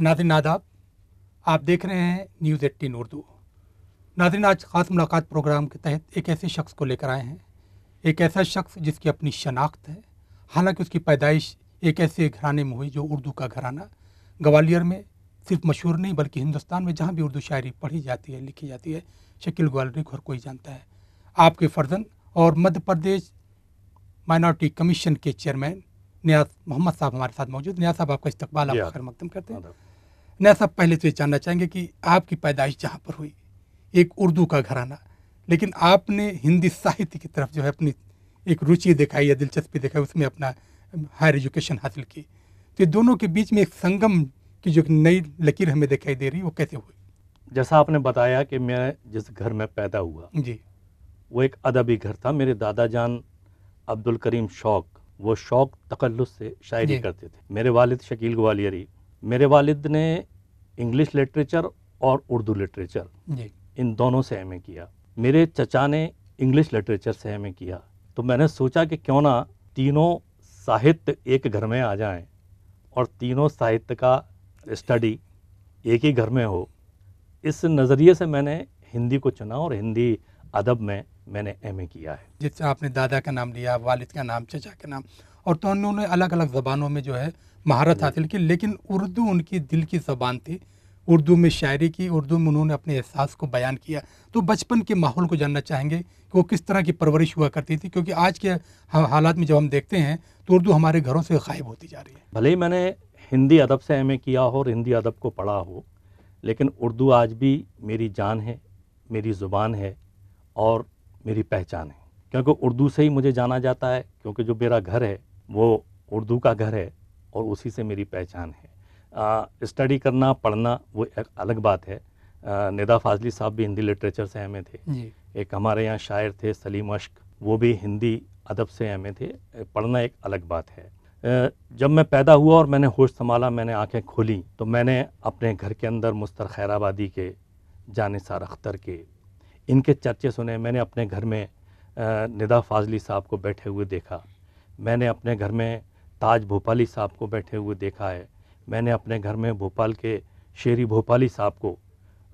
नाज़रीन आदाब, आप देख रहे हैं न्यूज़ 18 उर्दू। नाज़रीन, आज ख़ास मुलाकात प्रोग्राम के तहत एक ऐसे शख्स को लेकर आए हैं, एक ऐसा शख्स जिसकी अपनी शनाख्त है। हालांकि उसकी पैदाइश एक ऐसे घराने में हुई जो उर्दू का घराना ग्वालियर में सिर्फ मशहूर नहीं बल्कि हिंदुस्तान में जहाँ भी उर्दू शायरी पढ़ी जाती है, लिखी जाती है, शकील ग्वालियरी को हर कोई जानता है। आपके फर्जंद और मध्य प्रदेश माइनॉरिटी कमीशन के चेयरमैन नियाज मोहम्मद साहब हमारे साथ मौजूद। नियाज साहब, आपका इस्तकबाल, आपका खैर मकदम करते हैं। नियाज साहब, पहले तो ये जानना चाहेंगे कि आपकी पैदाइश जहाँ पर हुई, एक उर्दू का घराना, लेकिन आपने हिंदी साहित्य की तरफ जो है अपनी एक रुचि दिखाई या दिलचस्पी दिखाई, उसमें अपना हायर एजुकेशन हासिल की। तो ये दोनों के बीच में एक संगम की जो नई लकीर हमें दिखाई दे रही, वो कैसे हुई? जैसा आपने बताया कि मैं जिस घर में पैदा हुआ जी, वो एक अदबी घर था। मेरे दादा जान अब्दुल करीम शौक, वो शौक तकल्लुस से शायरी करते थे। मेरे वालिद शकील ग्वालियरी, मेरे वालिद ने इंग्लिश लिटरेचर और उर्दू लिटरेचर जी, इन दोनों से एमए किया। मेरे चचा ने इंग्लिश लिटरेचर से एमए किया। तो मैंने सोचा कि क्यों ना तीनों साहित्य एक घर में आ जाएं और तीनों साहित्य का स्टडी एक ही घर में हो। इस नज़रिए से मैंने हिंदी को चुना और हिंदी अदब में मैंने एमए किया है। जिससे आपने दादा का नाम लिया, वालिद का नाम, चचा का नाम, और तो उन्होंने अलग अलग ज़बानों में जो है महारत हासिल की, लेकिन उर्दू उनकी दिल की ज़बान थी। उर्दू में शायरी की, उर्दू में उन्होंने अपने एहसास को बयान किया। तो बचपन के माहौल को जानना चाहेंगे कि वो किस तरह की परवरिश हुआ करती थी, क्योंकि आज के हालात में जब हम देखते हैं तो उर्दू हमारे घरों से गायब होती जा रही है। भले ही मैंने हिंदी अदब से एमए किया हो और हिंदी अदब को पढ़ा हो, लेकिन उर्दू आज भी मेरी जान है, मेरी ज़ुबान है और मेरी पहचान है। क्योंकि उर्दू से ही मुझे जाना जाता है, क्योंकि जो मेरा घर है वो उर्दू का घर है और उसी से मेरी पहचान है। स्टडी करना, पढ़ना वो एक अलग बात है। निदा फाजली साहब भी हिंदी लिटरेचर से एमए थे जी, एक हमारे यहाँ शायर थे सलीम अश्क, वो भी हिंदी अदब से एमए थे। पढ़ना एक अलग बात है। जब मैं पैदा हुआ और मैंने होश संभाला, मैंने आंखें खोली, तो मैंने अपने घर के अंदर मुस्तर खैराबादी के, जानिसार अख्तर के, इनके चर्चे सुने। मैंने अपने घर में निदा फाजली साहब को बैठे हुए देखा। मैंने अपने घर में ताज भोपाली साहब को बैठे हुए देखा है। मैंने अपने घर में भोपाल के शेरी भोपाली साहब को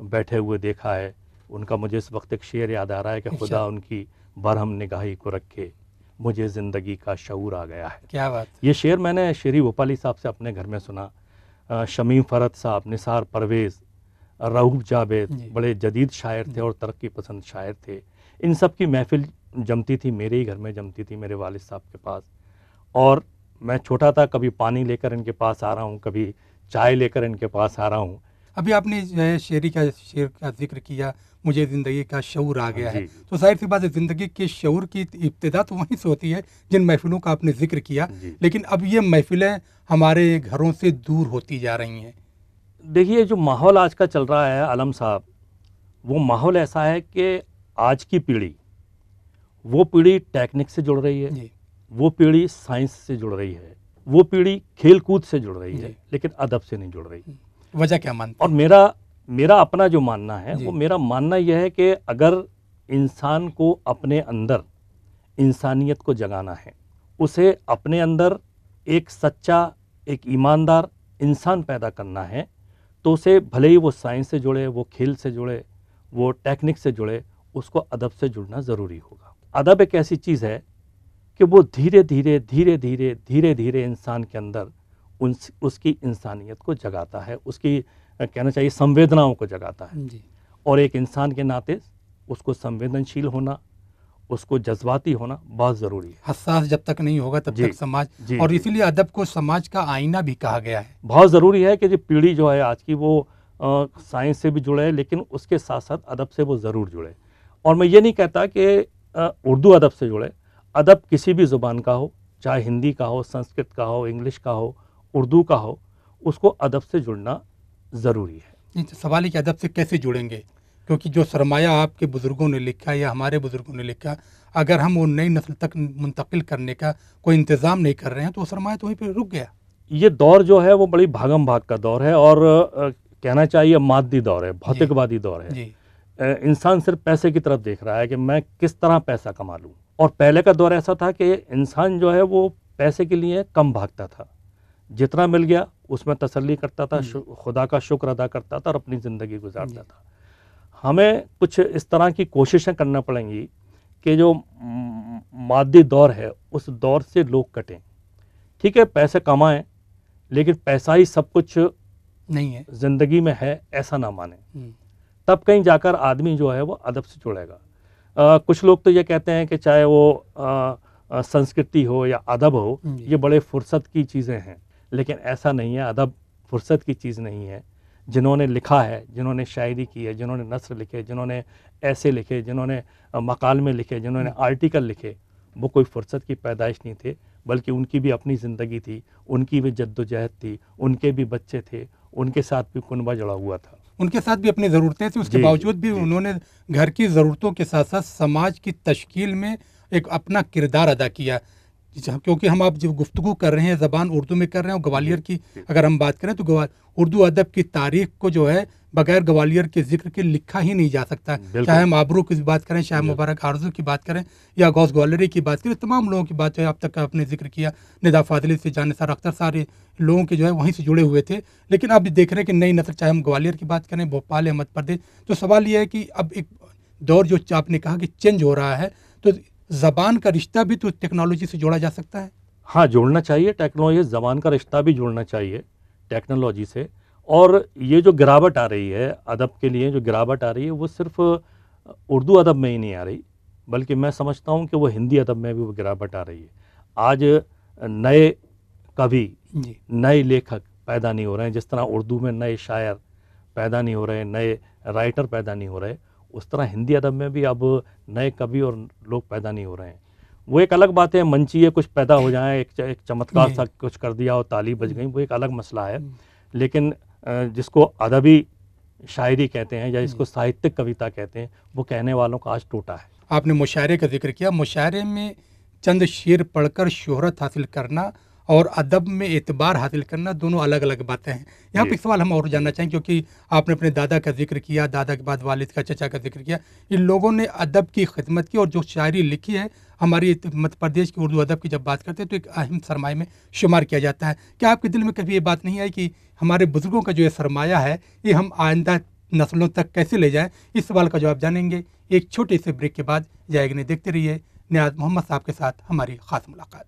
बैठे हुए देखा है। उनका मुझे इस वक्त एक शेर याद आ रहा है कि खुदा उनकी बरहम निगाही को रखे, मुझे ज़िंदगी का शऊर आ गया है। क्या बात! ये शेर मैंने शेरी भोपाली साहब से अपने घर में सुना। शमीम फ़रद साहब, निसार परवेज़, रऊफ़ जावेद बड़े जदीद शायर थे और तरक्की पसंद शायर थे। इन सब की महफ़िल जमती थी, मेरे ही घर में जमती थी, मेरे वालिद साहब के पास। और मैं छोटा था, कभी पानी लेकर इनके पास आ रहा हूँ, कभी चाय लेकर इनके पास आ रहा हूँ। अभी आपने जो है शेर का जिक्र किया, मुझे ज़िंदगी का शऊर आ गया है, जी। तो जाहिर सी बात है ज़िंदगी के शऊर की इब्तिदा तो वहीं से होती है जिन महफिलों का आपने जिक्र किया। लेकिन अब ये महफिलें हमारे घरों से दूर होती जा रही हैं। देखिए, जो माहौल आज का चल रहा है आलम साहब, वो माहौल ऐसा है कि आज की पीढ़ी, वो पीढ़ी टेक्निक से जुड़ रही है, जी, वो पीढ़ी साइंस से जुड़ रही है, वो पीढ़ी खेल कूद से जुड़ रही है, लेकिन अदब से नहीं जुड़ रही। वजह क्या मानते और हैं? मेरा अपना जो मानना है, वो मेरा मानना यह है कि अगर इंसान को अपने अंदर इंसानियत को जगाना है, उसे अपने अंदर एक सच्चा, एक ईमानदार इंसान पैदा करना है, तो उसे भले ही वो साइंस से जुड़े, वो खेल से जुड़े, वो टेक्निक से जुड़े, उसको अदब से जुड़ना ज़रूरी होगा। अदब एक ऐसी चीज़ है कि वो धीरे धीरे धीरे धीरे धीरे धीरे इंसान के अंदर उसकी इंसानियत को जगाता है, उसकी कहना चाहिए संवेदनाओं को जगाता है। जी, और एक इंसान के नाते उसको संवेदनशील होना, उसको जज्बाती होना बहुत ज़रूरी है। हसास जब तक नहीं होगा तब तक समाज, जी, और इसीलिए अदब को समाज का आईना भी कहा गया है। बहुत ज़रूरी है कि जो पीढ़ी जो है आज की, वो साइंस से भी जुड़े, लेकिन उसके साथ साथ अदब से वो ज़रूर जुड़े। और मैं ये नहीं कहता कि उर्दू अदब से जुड़े। अदब किसी भी ज़ुबान का हो, चाहे हिंदी का हो, संस्कृत का हो, इंग्लिश का हो, उर्दू का हो, उसको अदब से जुड़ना ज़रूरी है। नहीं तो सवाल है कि अदब से कैसे जुड़ेंगे, क्योंकि जो सरमाया आपके बुज़ुर्गों ने लिखा या हमारे बुज़ुर्गों ने लिखा, अगर हम वो नई नस्ल तक मुंतकिल करने का कोई इंतज़ाम नहीं कर रहे हैं तो वो सरमाया तो वहीं पे रुक गया। ये दौर जो है वो बड़ी भागम भाग का दौर है और कहना चाहिए मादी दौर है, भौतिकवादी दौर है। जी, इंसान सिर्फ पैसे की तरफ देख रहा है कि मैं किस तरह पैसा कमा लूँ। और पहले का दौर ऐसा था कि इंसान जो है वो पैसे के लिए कम भागता था, जितना मिल गया उसमें तसल्ली करता था, हम्म। खुदा का शुक्र अदा करता था और अपनी ज़िंदगी गुजारता था। हमें कुछ इस तरह की कोशिशें करना पड़ेंगी कि जो मादी दौर है उस दौर से लोग कटें। ठीक है, पैसे कमाएं, लेकिन पैसा ही सब कुछ नहीं है। ज़िंदगी में है ऐसा ना माने। हम्म। तब कहीं जाकर आदमी जो है वो अदब से जुड़ेगा। कुछ लोग तो ये कहते हैं कि चाहे वो संस्कृति हो या अदब हो, जी। ये बड़े फुर्सत की चीज़ें हैं, लेकिन ऐसा नहीं है। अदब फुर्सत की चीज़ नहीं है। जिन्होंने लिखा है, जिन्होंने शायरी की है, जिन्होंने नस्र लिखे, जिन्होंने ऐसे लिखे, जिन्होंने मकालमे लिखे, जिन्होंने आर्टिकल लिखे, वो कोई फुर्सत की पैदाइश नहीं थे, बल्कि उनकी भी अपनी ज़िंदगी थी, उनकी भी जद्दोजहद थी, उनके भी बच्चे थे, उनके साथ भी कुनबा जुड़ा हुआ था। उनके साथ भी अपनी ज़रूरतें थी, उसके जी, बावजूद भी जी। उन्होंने घर की ज़रूरतों के साथ साथ समाज की तश्कील में एक अपना किरदार अदा किया। क्योंकि हम आप जो गुफ्तगू कर रहे हैं ज़बान उर्दू में कर रहे हैं, और ग्वालियर की जी। अगर हम बात करें तो उर्दू अदब की तारीख को जो है बगैर ग्वालियर के जिक्र के लिखा ही नहीं जा सकता। बिल्कुल। चाहे हम आबरू की बात करें, चाहे बिल्कुल। मुबारक आरजू की बात करें, या गौस ग्वालियरी की बात करें, तमाम लोगों की बात है अब तक आपने जिक्र किया, निदा फाजली से जानिसार अख्तर, सारे लोगों के जो है वहीं से जुड़े हुए थे। लेकिन अब देख रहे हैं कि नई नस्ल, चाहे हम ग्वालियर की बात करें, भोपाल या मध्य प्रदेश, तो सवाल यह है कि अब एक दौर जो आपने कहा कि चेंज हो रहा है, तो ज़बान का रिश्ता भी तो टेक्नोलॉजी से जोड़ा जा सकता है। हाँ, जोड़ना चाहिए। टेक्नोलॉजी, ज़बान का रिश्ता भी जोड़ना चाहिए टेक्नोलॉजी से। और ये जो गिरावट आ रही है अदब के लिए, जो गिरावट आ रही है, वो सिर्फ उर्दू अदब में ही नहीं आ रही, बल्कि मैं समझता हूँ कि वो हिंदी अदब में भी वो गिरावट आ रही है। आज नए कवि, जी। नए लेखक पैदा नहीं हो रहे हैं। जिस तरह उर्दू में नए शायर पैदा नहीं हो रहे, नए राइटर पैदा नहीं हो रहे, उस तरह हिंदी अदब में भी अब नए कवि और लोग पैदा नहीं हो रहे हैं। वो एक अलग बात है, मंचीय कुछ पैदा हो जाए, एक चमत्कार सा कुछ कर दिया और ताली बज गई, वो एक अलग मसला है। लेकिन जिसको अदबी शायरी कहते हैं या जिसको साहित्यिक कविता कहते हैं, वो कहने वालों का आज टूटा है। आपने मुशायरे का जिक्र किया। मुशायरे में चंद शेर पढ़कर शोहरत हासिल करना और अदब में एतबार हासिल करना दोनों अलग अलग बातें हैं। यहाँ पे एक सवाल हम और जानना चाहेंगे, क्योंकि आपने अपने दादा का जिक्र किया, दादा के बाद वालिद का, चचा का जिक्र किया। इन लोगों ने अदब की खिदमत की और जो शायरी लिखी है हमारी मध्य प्रदेश की उर्दू अदब की जब बात करते हैं तो एक अहम सरमाए में शुमार किया जाता है। क्या आपके दिल में कभी ये बात नहीं आई कि हमारे बुजुर्गों का जो ये सरमाया है ये हम आइंदा नस्लों तक कैसे ले जाएं? इस सवाल का जवाब जानेंगे एक छोटे से ब्रेक के बाद। जाएगने देखते रहिए नियाज़ मोहम्मद साहब के साथ हमारी खास मुलाकात।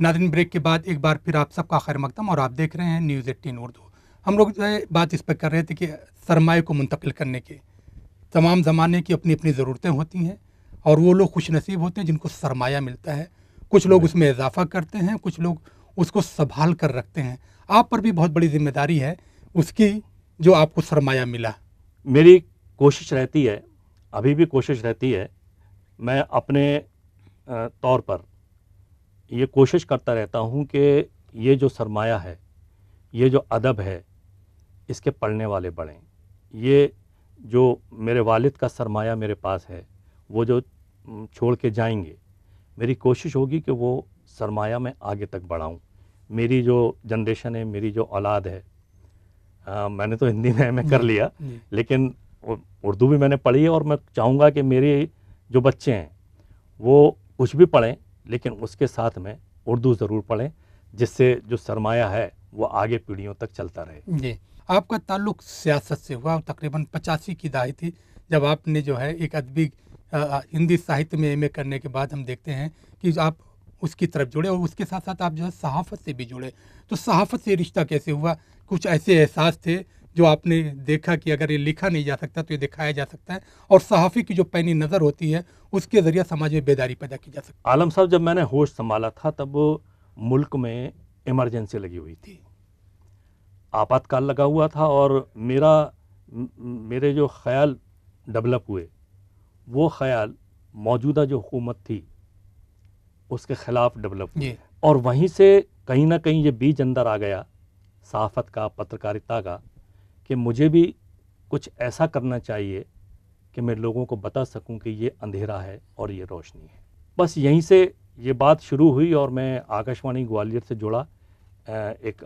नाज़रीन, ब्रेक के बाद एक बार फिर आप सबका खैर मकदम, और आप देख रहे हैं न्यूज़ 18 उर्दू। हम लोग जो है बात इस पर कर रहे थे कि सरमाए को मुंतकिल करने के तमाम ज़माने की अपनी अपनी ज़रूरतें होती हैं, और वो लोग खुश नसीब होते हैं जिनको सरमाया मिलता है। कुछ लोग उसमें इजाफा करते हैं, कुछ लोग उसको संभाल कर रखते हैं। आप पर भी बहुत बड़ी जिम्मेदारी है उसकी, जो आपको सरमाया मिला। मेरी कोशिश रहती है, अभी भी कोशिश रहती है, मैं अपने तौर पर ये कोशिश करता रहता हूँ कि ये जो सरमाया है, ये जो अदब है, इसके पढ़ने वाले बढ़ें। ये जो मेरे वालिद का सरमाया मेरे पास है, वो जो छोड़ के जाएंगे, मेरी कोशिश होगी कि वो सरमाया मैं आगे तक बढ़ाऊँ। मेरी जो जनरेशन है, मेरी जो औलाद है, मैंने तो हिंदी में एमए कर लिया, लेकिन उर्दू भी मैंने पढ़ी है, और मैं चाहूँगा कि मेरे जो बच्चे हैं वो कुछ भी पढ़ें, लेकिन उसके साथ में उर्दू ज़रूर पढ़ें, जिससे जो सरमाया है वो आगे पीढ़ियों तक चलता रहे। जी। आपका ताल्लुक़ सियासत से हुआ, तकरीबन 85 की दहाई थी जब आपने जो है एक अदबी हिंदी साहित्य में एमए करने के बाद हम देखते हैं कि आप उसकी तरफ जुड़े, और उसके साथ साथ आप जो है सहाफ़त से भी जुड़े। तो सहाफ़त से रिश्ता कैसे हुआ? कुछ ऐसे एहसास थे जो आपने देखा कि अगर ये लिखा नहीं जा सकता तो ये दिखाया जा सकता है, और सहाफ़ी की जो पैनी नज़र होती है उसके ज़रिए समाज में बेदारी पैदा की जा सकती है। आलम साहब, जब मैंने होश संभाला था तब मुल्क में इमरजेंसी लगी हुई थी, आपातकाल लगा हुआ था, और मेरे जो ख्याल डेवलप हुए, वो ख्याल मौजूदा जो हुकूमत थी उसके ख़िलाफ़ डेवलप हुए, और वहीं से कहीं ना कहीं ये बीज अंदर आ गया सहाफ़त का, पत्रकारिता का, कि मुझे भी कुछ ऐसा करना चाहिए कि मैं लोगों को बता सकूं कि ये अंधेरा है और ये रोशनी है। बस यहीं से ये बात शुरू हुई और मैं आकाशवाणी ग्वालियर से जुड़ा एक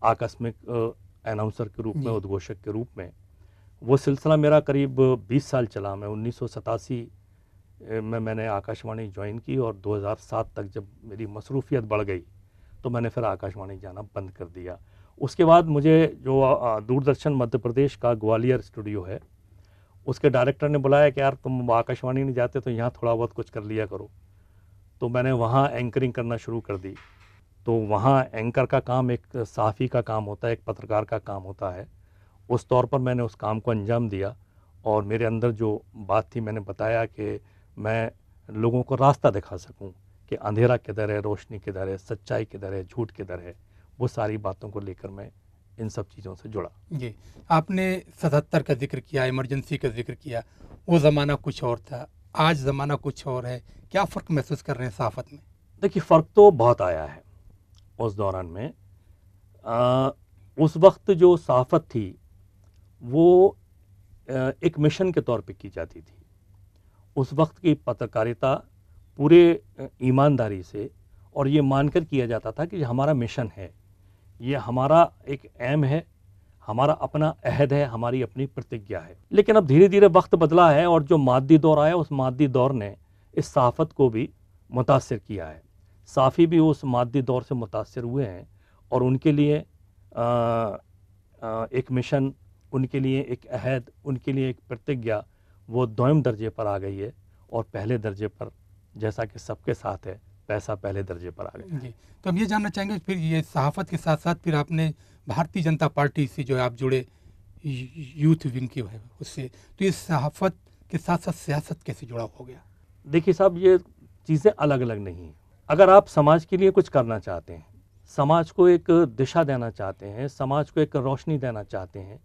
आकस्मिक अनाउंसर के रूप में, उद्घोषक के रूप में। वो सिलसिला मेरा करीब 20 साल चला। मैं 1987 में मैंने आकाशवाणी ज्वाइन की और 2007 तक जब मेरी मसरूफियत बढ़ गई तो मैंने फिर आकाशवाणी जाना बंद कर दिया। उसके बाद मुझे जो दूरदर्शन मध्य प्रदेश का ग्वालियर स्टूडियो है, उसके डायरेक्टर ने बुलाया कि यार तुम आकाशवाणी नहीं जाते तो यहाँ थोड़ा बहुत कुछ कर लिया करो। तो मैंने वहाँ एंकरिंग करना शुरू कर दी। तो वहाँ एंकर का काम एक सहाफ़ी का काम होता है, एक पत्रकार का काम होता है। उस तौर पर मैंने उस काम को अंजाम दिया और मेरे अंदर जो बात थी, मैंने बताया कि मैं लोगों को रास्ता दिखा सकूं कि अंधेरा किधर है, रोशनी किधर है, सच्चाई किधर है, झूठ किधर है। वो सारी बातों को लेकर मैं इन सब चीज़ों से जुड़ा। जी, आपने 77 का जिक्र किया, इमरजेंसी का जिक्र किया। वो ज़माना कुछ और था, आज ज़माना कुछ और है। क्या फ़र्क महसूस कर रहे हैं सहाफ़त में? देखिए, फ़र्क तो बहुत आया है उस दौरान में। उस वक्त जो सहाफ़त थी वो एक मिशन के तौर पे की जाती थी। उस वक्त की पत्रकारिता पूरे ईमानदारी से और ये मानकर किया जाता था कि हमारा मिशन है, ये हमारा एक एम है, हमारा अपना अहद है, हमारी अपनी प्रतिज्ञा है। लेकिन अब धीरे धीरे वक्त बदला है और जो मादी दौर आया, उस मादी दौर ने इस सहाफ़त को भी मुतासिर किया है। साफ़ी भी उस मादी दौर से मुतासिर हुए हैं और उनके लिए एक मिशन, उनके लिए एक अहद, उनके लिए एक प्रतिज्ञा वो दोयम दर्जे पर आ गई है और पहले दर्जे पर, जैसा कि सबके साथ है, पैसा पहले दर्जे पर आ गया जी, तो हम ये जानना चाहेंगे फिर ये सहाफ़त के साथ साथ फिर आपने भारतीय जनता पार्टी से जो है आप जुड़े, यूथ विंग की है उससे, तो ये सहाफ़त के साथ साथ सियासत कैसे जुड़ा हो गया? देखिए साहब, ये चीज़ें अलग अलग नहीं हैं। अगर आप समाज के लिए कुछ करना चाहते हैं, समाज को एक दिशा देना चाहते हैं, समाज को एक रोशनी देना चाहते हैं,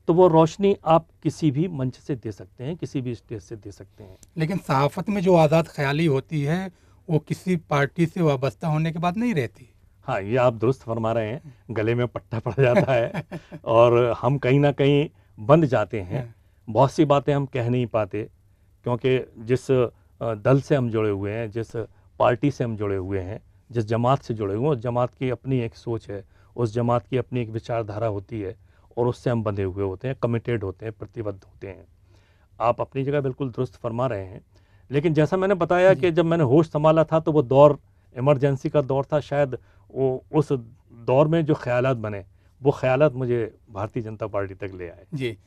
तो वो रोशनी आप किसी भी मंच से दे सकते हैं, किसी भी स्टेज से दे सकते हैं। लेकिन सहाफ़त में जो आज़ाद ख़याली होती है वो किसी पार्टी से वाबस्ता होने के बाद नहीं रहती। हाँ, ये आप दुरुस्त फरमा रहे हैं, गले में पट्टा पड़ जाता है और हम कहीं ना कहीं बंध जाते हैं। बहुत सी बातें हम कह नहीं पाते क्योंकि जिस दल से हम जुड़े हुए हैं, जिस पार्टी से हम जुड़े हुए हैं, जिस जमात से जुड़े हुए हैं, उस जमात की अपनी एक सोच है, उस जमात की अपनी एक विचारधारा होती है और उससे हम बंधे हुए होते हैं, कमिटेड होते हैं, प्रतिबद्ध होते हैं। आप अपनी जगह बिल्कुल दुरुस्त फरमा रहे हैं। लेकिन जैसा मैंने बताया कि जब मैंने होश संभाला था तो वो दौर इमरजेंसी का दौर था। शायद वो उस दौर में जो ख्यालात बने, वो ख्यालात मुझे भारतीय जनता पार्टी तक ले आए। जी,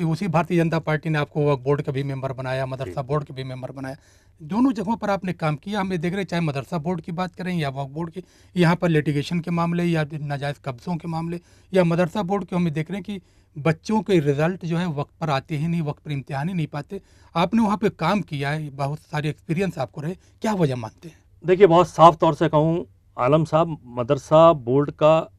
उसी भारतीय जनता पार्टी ने आपको वक्फ बोर्ड का भी मेंबर बनाया, मदरसा बोर्ड के भी मेंबर बनाया। दोनों जगहों पर आपने काम किया। हम ये देख रहे हैं, चाहे मदरसा बोर्ड की बात करें या वक्फ बोर्ड की, यहाँ पर लिटिगेशन के मामले या नाजायज़ कब्ज़ों के मामले, या मदरसा बोर्ड के हम देख रहे हैं कि बच्चों के रिज़ल्ट जो है वक्त पर आते ही नहीं, वक्त पर इम्तिहान ही नहीं पाते। आपने वहाँ पे काम किया है, बहुत सारे एक्सपीरियंस आपको रहे, क्या वजह मानते हैं? देखिए, बहुत साफ तौर से कहूँ आलम साहब, मदरसा बोर्ड का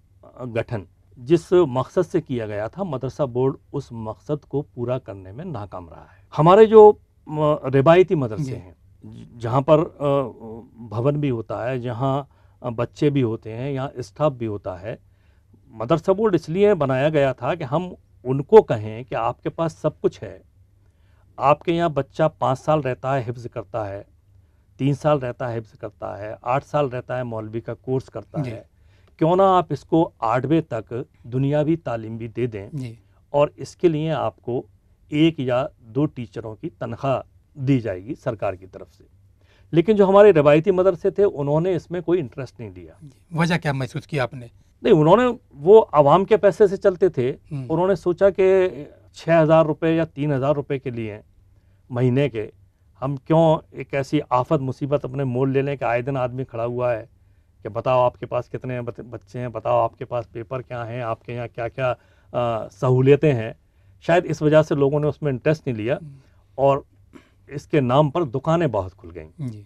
गठन जिस मकसद से किया गया था, मदरसा बोर्ड उस मकसद को पूरा करने में नाकाम रहा है। हमारे जो रिवायती मदरसे हैं, जहाँ पर भवन भी होता है, जहाँ बच्चे भी होते हैं, यहाँ स्टाफ भी होता है, मदरसा बोर्ड इसलिए बनाया गया था कि हम उनको कहें कि आपके पास सब कुछ है। आपके यहाँ बच्चा 5 साल रहता है, हिफ्ज़ करता है, 3 साल रहता है, हिफ्ज़ करता है, 8 साल रहता है, मौलवी का कोर्स करता है। क्यों ना आप इसको 8वीं तक दुनियावी तालीम भी दे दें और इसके लिए आपको 1 या 2 टीचरों की तनख्वाह दी जाएगी सरकार की तरफ से। लेकिन जो हमारे रवायती मदरसे थे, उन्होंने इसमें कोई इंटरेस्ट नहीं लिया। वजह क्या महसूस की आपने? नहीं, उन्होंने, वो आवाम के पैसे से चलते थे। उन्होंने सोचा कि 6,000 रुपये या 3,000 रुपये के लिए महीने के हम क्यों एक ऐसी आफत मुसीबत अपने मोल ले लें कि आए दिन आदमी खड़ा हुआ है कि बताओ आपके पास कितने बच्चे हैं, बताओ आपके पास पेपर क्या हैं, आपके यहाँ क्या क्या सहूलियतें हैं। शायद इस वजह से लोगों ने उसमें इंटरेस्ट नहीं लिया और इसके नाम पर दुकानें बहुत खुल गईं।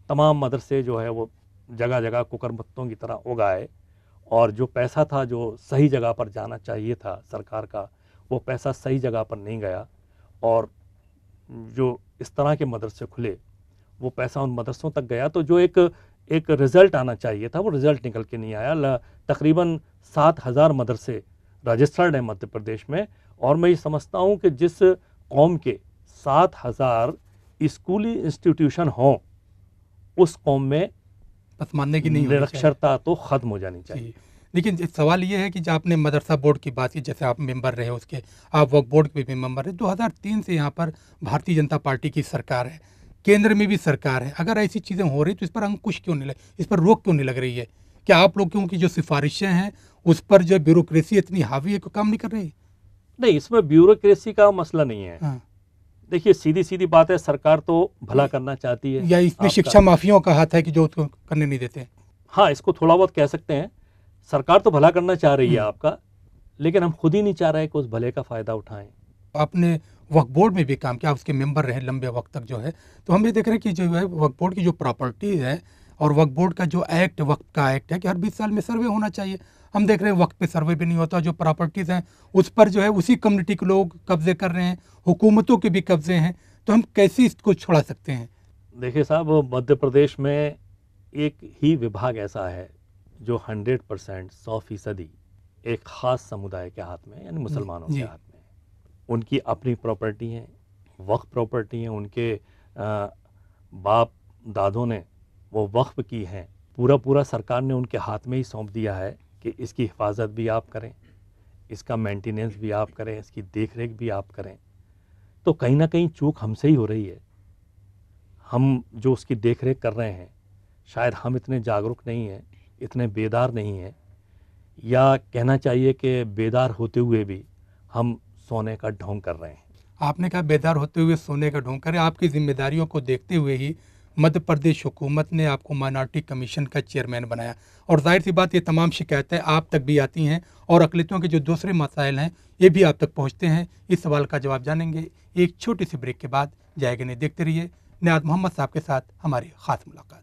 तमाम मदरसे जो है वो जगह जगह कुकरमुत्तों की तरह उगाए और जो पैसा था जो सही जगह पर जाना चाहिए था सरकार का, वो पैसा सही जगह पर नहीं गया और जो इस तरह के मदरसे खुले, वो पैसा उन मदरसों तक गया तो जो एक रिज़ल्ट आना चाहिए था, वो रिज़ल्ट निकल के नहीं आया। तकरीबन 7,000 मदरसे रजिस्टर्ड हैं मध्य प्रदेश में और मैं ये समझता हूँ कि जिस कौम के 7,000 स्कूली इंस्टीट्यूशन हों, उस कौम में बस मानने की नहीं होनी चाहिए। निरक्षरता तो खत्म हो जानी चाहिए। जी। लेकिन सवाल ये है कि जब आपने मदरसा बोर्ड की बात की, जैसे आप मेंबर रहे उसके, आप वक्फ बोर्ड के भी मेंबर रहे, 2003 से यहाँ पर भारतीय जनता पार्टी की सरकार है, केंद्र में भी सरकार है। अगर ऐसी चीज़ें हो रही तो इस पर अंकुश क्यों नहीं लग, इस पर रोक क्यों नहीं लग रही है? क्या आप लोगों की जो सिफारिशें हैं उस पर जो ब्यूरोक्रेसी इतनी हावी है कि काम नहीं कर रही? नहीं, इसमें ब्यूरोक्रेसी का मसला नहीं है। हाँ। देखिए, सीधी सीधी बात है, सरकार तो भला करना चाहती है। या इसमें शिक्षा माफियों का हाथ है कि जो उसको करने नहीं देते? हाँ, इसको थोड़ा बहुत कह सकते हैं। सरकार तो भला करना चाह रही है आपका, लेकिन हम खुद ही नहीं चाह रहे कि उस भले का फ़ायदा उठाएं। आपने वक्फ बोर्ड में भी काम किया, उसके मेंबर रहे लंबे वक्त तक जो है, तो हम ये देख रहे हैं कि जो है वक्फ बोर्ड की जो प्रॉपर्टीज है और वक्फ बोर्ड का जो एक्ट, वक्फ का एक्ट है कि हर 20 साल में सर्वे होना चाहिए। हम देख रहे हैं वक्त पे सर्वे भी नहीं होता, जो प्रॉपर्टीज़ हैं उस पर जो है उसी कम्युनिटी के लोग कब्जे कर रहे हैं, हुकूमतों के भी कब्जे हैं, तो हम कैसे इसको छुड़ा सकते हैं? देखिए साहब, मध्य प्रदेश में एक ही विभाग ऐसा है जो 100% 100% एक ख़ास समुदाय के हाथ में, यानी मुसलमानों के हाथ में। उनकी अपनी प्रॉपर्टी हैं, वक्फ प्रॉपर्टी हैं, उनके बाप दादों ने वो वक्फ की हैं। पूरा सरकार ने उनके हाथ में ही सौंप दिया है कि इसकी हिफाजत भी आप करें, इसका मेंटेनेंस भी आप करें, इसकी देखरेख भी आप करें। तो कहीं ना कहीं चूक हमसे ही हो रही है। हम जो उसकी देखरेख कर रहे हैं, शायद हम इतने जागरूक नहीं हैं, इतने बेदार नहीं हैं, या कहना चाहिए कि बेदार होते हुए भी हम सोने का ढोंग कर रहे हैं। आपने कहा बेदार होते हुए सोने का ढोंग करें। आपकी जिम्मेदारियों को देखते हुए ही मध्य प्रदेश हुकूमत ने आपको माइनॉरिटी कमीशन का चेयरमैन बनाया, और जाहिर सी बात ये तमाम शिकायतें आप तक भी आती हैं और अक़लियतों के जो दूसरे मसाइल हैं ये भी आप तक पहुँचते हैं। इस सवाल का जवाब जानेंगे एक छोटी सी ब्रेक के बाद। जाएगा नहीं, देखते रहिए नियाज़ मोहम्मद साहब के साथ हमारी ख़ास मुलाकात।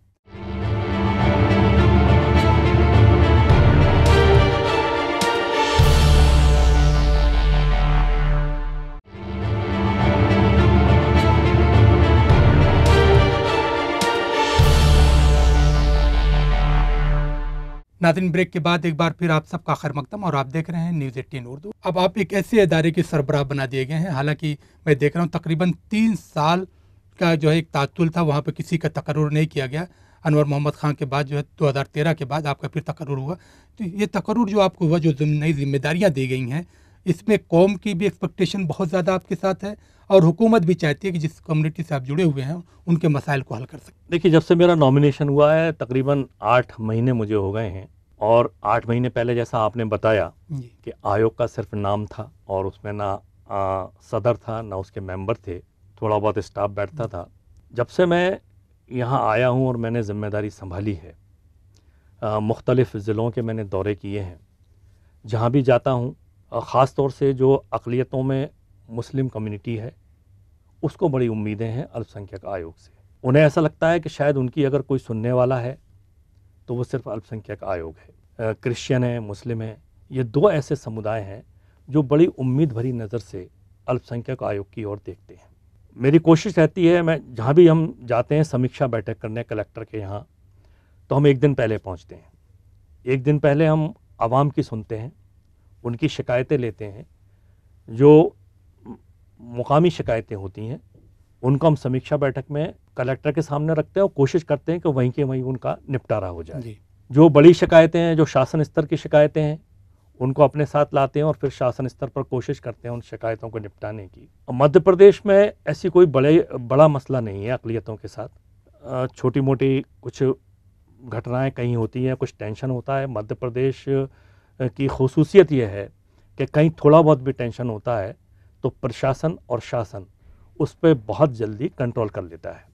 नाज़रीन, ब्रेक के बाद एक बार फिर आप सबका खैर मकदम, और आप देख रहे हैं न्यूज़ 18 उर्दू। अब आप एक ऐसे इदारे के सरबराह बना दिए गए हैं। हालांकि मैं देख रहा हूं तकरीबन 3 साल का जो है एक तातुल था, वहां पे किसी का तकर्रुर नहीं किया गया। अनवर मोहम्मद खान के बाद जो है 2013 के बाद आपका फिर तकर्रुर हुआ। तो ये तकर्रुर जो आपको हुआ, जो नई जिम्मेदारियाँ दी गई हैं, इसमें कौम की भी एक्सपेक्टेशन बहुत ज़्यादा आपके साथ है और हुकूमत भी चाहती है कि जिस कम्युनिटी से आप जुड़े हुए हैं उनके मसाइल को हल कर सकें। देखिए, जब से मेरा नॉमिनेशन हुआ है तकरीबन 8 महीने मुझे हो गए हैं, और 8 महीने पहले जैसा आपने बताया कि आयोग का सिर्फ नाम था और उसमें ना सदर था ना उसके मेंबर थे, थोड़ा बहुत स्टाफ बैठता था। जब से मैं यहाँ आया हूँ और मैंने जिम्मेदारी संभाली है, मुख्तलिफ़ ज़िलों के मैंने दौरे किए हैं, जहाँ भी जाता हूँ ख़ास तौर से जो अक़लियतों में मुस्लिम कम्युनिटी है उसको बड़ी उम्मीदें हैं अल्पसंख्यक आयोग से। उन्हें ऐसा लगता है कि शायद उनकी अगर कोई सुनने वाला है तो वो सिर्फ अल्पसंख्यक आयोग है। क्रिश्चियन है, मुस्लिम है, ये 2 ऐसे समुदाय हैं जो बड़ी उम्मीद भरी नज़र से अल्पसंख्यक आयोग की ओर देखते हैं। मेरी कोशिश रहती है, मैं जहाँ भी हम जाते हैं समीक्षा बैठक करने कलेक्टर के यहाँ, तो हम एक दिन पहले पहुँचते हैं। एक दिन पहले हम आवाम की सुनते हैं, उनकी शिकायतें लेते हैं, जो मुकामी शिकायतें होती हैं उनको हम समीक्षा बैठक में कलेक्टर के सामने रखते हैं और कोशिश करते हैं कि वहीं के वहीं उनका निपटारा हो जाए। जो बड़ी शिकायतें हैं, जो शासन स्तर की शिकायतें हैं, उनको अपने साथ लाते हैं और फिर शासन स्तर पर कोशिश करते हैं उन शिकायतों को निपटाने की। मध्य प्रदेश में ऐसी कोई बड़ा मसला नहीं है अक़लियतों के साथ। छोटी मोटी कुछ घटनाएं कहीं होती हैं, कुछ टेंशन होता है। मध्य प्रदेश की ख़ुसूसियत यह है कि कहीं थोड़ा बहुत भी टेंशन होता है तो प्रशासन और शासन उस पर बहुत जल्दी कंट्रोल कर लेता है,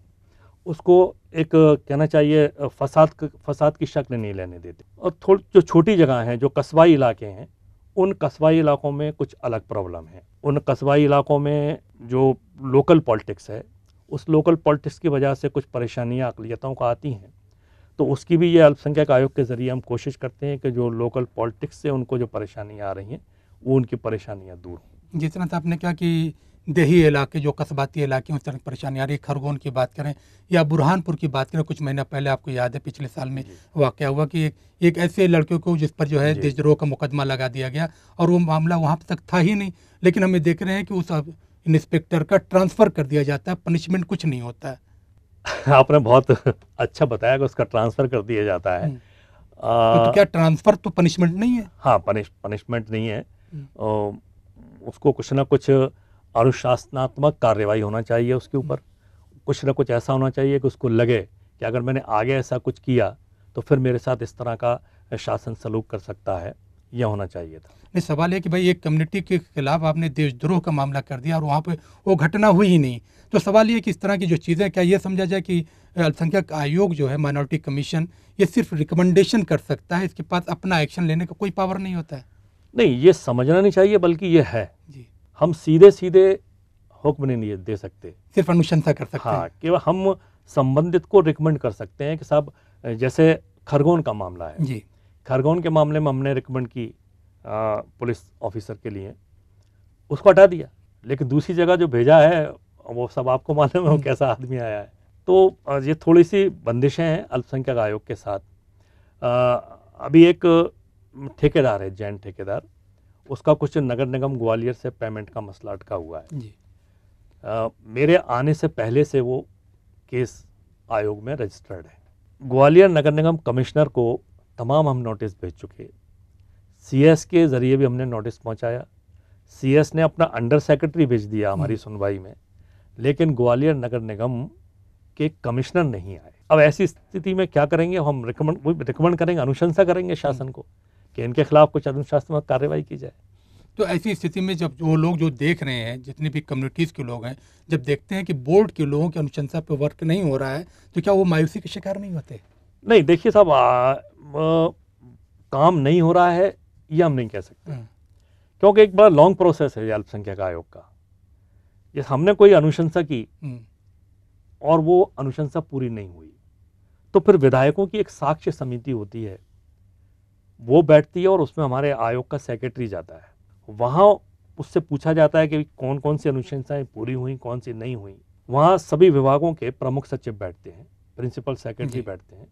उसको एक कहना चाहिए फसाद की शक्ल नहीं लेने देते। और जो छोटी जगह हैं, जो कस्बाई इलाके हैं, उन कस्बाई इलाकों में कुछ अलग प्रॉब्लम है। उन कस्बाई इलाकों में जो लोकल पॉलिटिक्स है, उस लोकल पॉलिटिक्स की वजह से कुछ परेशानियां अक़लियतों को आती हैं, तो उसकी भी ये अल्पसंख्यक आयोग के ज़रिए हम कोशिश करते हैं कि जो लोकल पॉलिटिक्स से उनको जो परेशानियाँ आ रही हैं वो उनकी परेशानियाँ दूर हों। जिस तरह से आपने कहा कि देही इलाके, जो कस्बाती इलाके हैं, उस तरह की परेशानी आ रही है। खरगोन की बात करें या बुरहानपुर की बात करें, कुछ महीना पहले आपको याद है पिछले साल में वाक़या हुआ कि एक ऐसे लड़के को जिस पर जो है देशद्रोह का मुकदमा लगा दिया गया और वो मामला वहाँ तक था ही नहीं, लेकिन हमें देख रहे हैं कि उस इंस्पेक्टर का ट्रांसफ़र कर दिया जाता है, पनिशमेंट कुछ नहीं होता है। आपने बहुत अच्छा बताया कि उसका ट्रांसफ़र कर दिया जाता है। तो क्या ट्रांसफर तो पनिशमेंट नहीं है? हाँ, पनिशमेंट नहीं है। हम्म, उसको कुछ ना कुछ अनुशासनात्मक कार्रवाई होना चाहिए उसके ऊपर। कुछ ना कुछ ऐसा होना चाहिए कि उसको लगे कि अगर मैंने आगे ऐसा कुछ किया तो फिर मेरे साथ इस तरह का शासन सलूक कर सकता है, यह होना चाहिए था। नहीं, सवाल है कि भाई एक कम्युनिटी के खिलाफ आपने देशद्रोह का मामला कर दिया और वहाँ पे वो घटना हुई ही नहीं। तो सवाल ये कि इस तरह की जो चीज़ें, क्या ये समझा जाए कि अल्पसंख्यक आयोग जो है, माइनॉरिटी कमीशन, ये सिर्फ रिकमेंडेशन कर सकता है, इसके पास अपना एक्शन लेने का कोई पावर नहीं होता है? नहीं, ये समझना नहीं चाहिए, बल्कि ये है। जी, हम सीधे-सीधे हुक्म नहीं दे सकते। सिर्फ अनुशंसा कर सकते हाँ, हैं। केवल हम संबंधित को रिकमेंड कर सकते हैं कि साहब, जैसे खरगोन का मामला है। जी, खरगोन के मामले में हमने रिकमेंड की पुलिस ऑफिसर के लिए, उसको हटा दिया। लेकिन दूसरी जगह जो भेजा है, वो सब आपको मालूम है वो कैसा आदमी आया है। तो ये थोड़ी सी बंदिशें हैं अल्पसंख्यक आयोग के साथ। अभी एक ठेकेदार है, जैन ठेकेदार, उसका कुछ नगर निगम ग्वालियर से पेमेंट का मसला अटका हुआ है। जी, मेरे आने से पहले से वो केस आयोग में रजिस्टर्ड है। ग्वालियर नगर निगम कमिश्नर को तमाम हम नोटिस भेज चुके। सीएस के ज़रिए भी हमने नोटिस पहुंचाया। सीएस ने अपना अंडर सेक्रेटरी भेज दिया हमारी सुनवाई में, लेकिन ग्वालियर नगर निगम के कमिश्नर नहीं आए। अब ऐसी स्थिति में क्या करेंगे हम? रिकमेंड करेंगे, अनुशंसा करेंगे शासन को कि इनके खिलाफ कुछ अनुशासनात्मक कार्रवाई की जाए। तो ऐसी स्थिति में जब जो लोग जो देख रहे हैं, जितने भी कम्युनिटीज़ के लोग हैं, जब देखते हैं कि बोर्ड के लोगों की अनुशंसा पे वर्क नहीं हो रहा है, तो क्या वो मायूसी के शिकार नहीं होते? नहीं, देखिए साहब, काम नहीं हो रहा है ये हम नहीं कह सकते, क्योंकि एक बड़ा लॉन्ग प्रोसेस है ये अल्पसंख्यक आयोग का। ये हमने कोई अनुशंसा की और वो अनुशंसा पूरी नहीं हुई, तो फिर विधायकों की एक साक्ष्य समिति होती है, वो बैठती है और उसमें हमारे आयोग का सेक्रेटरी जाता है। वहाँ उससे पूछा जाता है कि कौन कौन सी अनुशंसाएं पूरी हुई, कौन सी नहीं हुई। वहाँ सभी विभागों के प्रमुख सचिव बैठते हैं, प्रिंसिपल सेक्रेटरी बैठते हैं।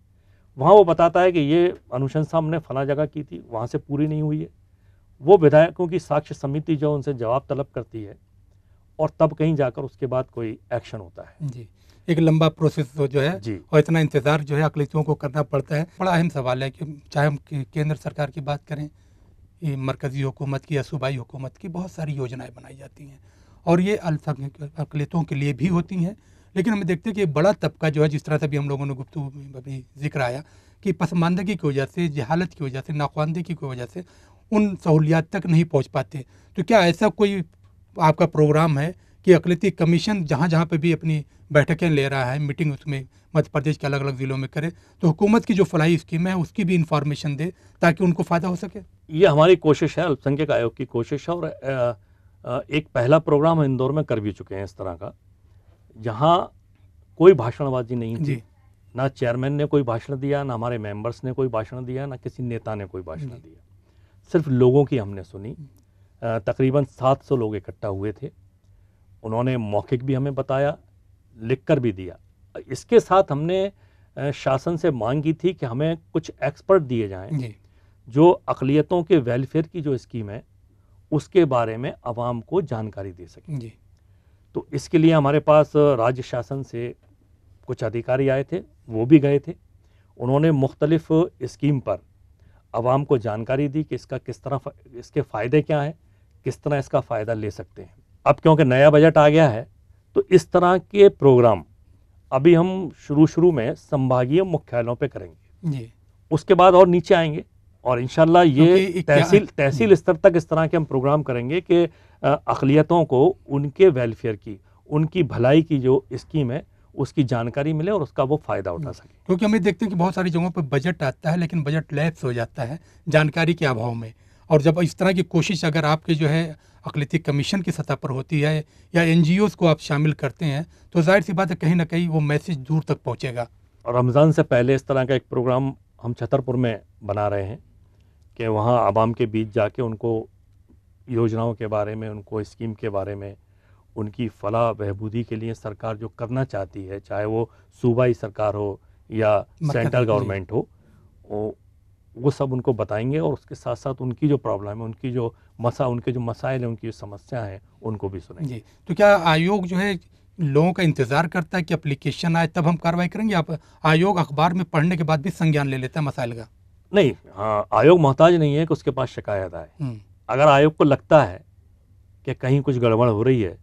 वहाँ वो बताता है कि ये अनुशंसा हमने फला जगह की थी, वहाँ से पूरी नहीं हुई है। वो विधायकों की साक्ष्य समिति जो उनसे जवाब तलब करती है, और तब कहीं जाकर उसके बाद कोई एक्शन होता है। जी, एक लंबा प्रोसेस जो है जी, और इतना इंतज़ार जो है अकलीतों को करना पड़ता है। बड़ा अहम सवाल है कि चाहे हम केंद्र सरकार की बात करें, ये मरकज़ी हुकूमत की या सूबाई हुकूमत की, बहुत सारी योजनाएं बनाई जाती हैं और ये अल्पसंख्यक अकलीतों के लिए भी होती हैं। लेकिन हम देखते हैं कि बड़ा तबका जो है, जिस तरह से भी हम लोगों ने गुफ्तगू में अभी जिक्र आया कि पसमानदगी की वजह से, जहालत की वजह से, नाख्वानदगी की वजह से उन सहूलियात तक नहीं पहुँच पाते। तो क्या ऐसा कोई आपका प्रोग्राम है कि अकलीती कमीशन जहाँ जहाँ पे भी अपनी बैठकें ले रहा है, मीटिंग उसमें मध्य प्रदेश के अलग अलग ज़िलों में करे, तो हुकूमत की जो फलाही स्कीम है उसकी भी इंफॉर्मेशन दे ताकि उनको फ़ायदा हो सके? ये हमारी कोशिश है, अल्पसंख्यक आयोग की कोशिश है। और एक पहला प्रोग्राम हम इंदौर में कर भी चुके हैं इस तरह का, जहाँ कोई भाषणबाजी नहीं थी। जी, ना चेयरमैन ने कोई भाषण दिया, ना हमारे मेंबर्स ने कोई भाषण दिया, ना किसी नेता ने कोई भाषण दिया। सिर्फ लोगों की हमने सुनी। तकरीबन 700 लोग इकट्ठा हुए थे। उन्होंने मौखिक भी हमें बताया, लिखकर भी दिया। इसके साथ हमने शासन से मांग की थी कि हमें कुछ एक्सपर्ट दिए जाएं जी, जो अक़लियतों के वेलफेयर की जो स्कीम है उसके बारे में आवाम को जानकारी दे सकें। जी, तो इसके लिए हमारे पास राज्य शासन से कुछ अधिकारी आए थे, वो भी गए थे। उन्होंने मुख्तलिफ स्कीम पर आवाम को जानकारी दी कि इसका किस तरह इसके फ़ायदे क्या हैं, किस तरह इसका फ़ायदा ले सकते हैं। अब क्योंकि नया बजट आ गया है, तो इस तरह के प्रोग्राम अभी हम शुरू में संभागीय मुख्यालयों पे करेंगे। जी। उसके बाद और नीचे आएंगे और इंशाल्लाह ये क्योंकि क्या तहसील स्तर तक इस तरह के हम प्रोग्राम करेंगे कि अक़लियतों को उनके वेलफेयर की, उनकी भलाई की जो स्कीम है उसकी जानकारी मिले और उसका वो फ़ायदा उठा सके। क्योंकि हम ये देखते हैं कि बहुत सारी जगहों पर बजट आता है लेकिन बजट लैप्स हो जाता है जानकारी के अभाव में। और जब इस तरह की कोशिश अगर आपके जो है अक़लीती कमीशन की सतह पर होती है या एनजीओज़ को आप शामिल करते हैं, तो जाहिर सी बात है कहीं ना कहीं वो मैसेज दूर तक पहुँचेगा। और रमज़ान से पहले इस तरह का एक प्रोग्राम हम छतरपुर में बना रहे हैं कि वहाँ आवाम के बीच जाके उनको योजनाओं के बारे में, उनको स्कीम के बारे में, उनकी फलाह बहबूदी के लिए सरकार जो करना चाहती है, चाहे वो सूबाई सरकार हो या सेंट्रल गवर्नमेंट हो, वो सब उनको बताएंगे। और उसके साथ साथ उनकी जो प्रॉब्लम है, उनके जो मसाइल हैं, उनकी जो समस्या हैं, उनको भी सुनेंगे। जी, तो क्या आयोग जो है लोगों का इंतज़ार करता है कि एप्लीकेशन आए तब हम कार्रवाई करेंगे? आप आयोग अखबार में पढ़ने के बाद भी संज्ञान ले लेता है मसाइल का? नहीं, हाँ, आयोग मोहताज नहीं है कि उसके पास शिकायत आए। हम्म, अगर आयोग को लगता है कि कहीं कुछ गड़बड़ हो रही है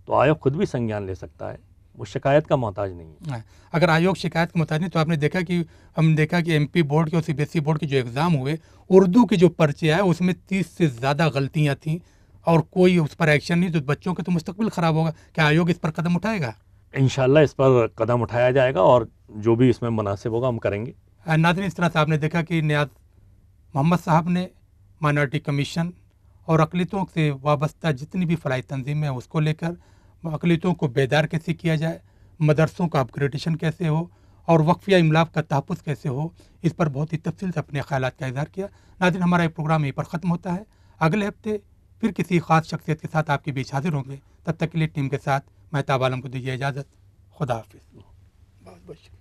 तो आयोग खुद भी संज्ञान ले सकता है, वो शिकायत का मोहताज नहीं है। हाँ, अगर आयोग शिकायत का मोहताज नहीं तो आपने देखा कि हमने देखा कि एमपी बोर्ड के और सीबीएसई बोर्ड के जो एग्ज़ाम हुए, उर्दू के जो पर्चे आए उसमें 30 से ज़्यादा गलतियाँ थीं और कोई उस पर एक्शन नहीं, तो बच्चों का तो मुस्तकबिल ख़राब होगा। क्या आयोग इस पर कदम उठाएगा? इंशाल्लाह इस पर कदम उठाया जाएगा और जो भी इसमें मुनासिब होगा हम करेंगे। नाज़रीन, इस तरह से आपने देखा कि नियाज़ मोहम्मद साहब ने माइनॉरिटी कमीशन और अक़लियतों से वाबस्ता जितनी भी फलाही तंजीमें हैं उसको लेकर, अक़लियतों को बेदार कैसे किया जाए, मदरसों का अपग्रेडेशन कैसे हो और वक्फ़िया इमलाक का तहफ़्फ़ुज़ कैसे हो, इस पर बहुत ही तफसील से अपने ख़यालात का इज़हार किया। नाज़रीन, हमारा ये प्रोग्राम यहीं पर ख़त्म होता है। अगले हफ्ते फिर किसी ख़ास शख्सियत के साथ आपके बीच हाजिर होंगे। तब तक के लिए टीम के साथ मैं ताब आलम को दीजिए इजाज़त। खुदा हाफ़िज़। बहुत बहुत शुक्रिया।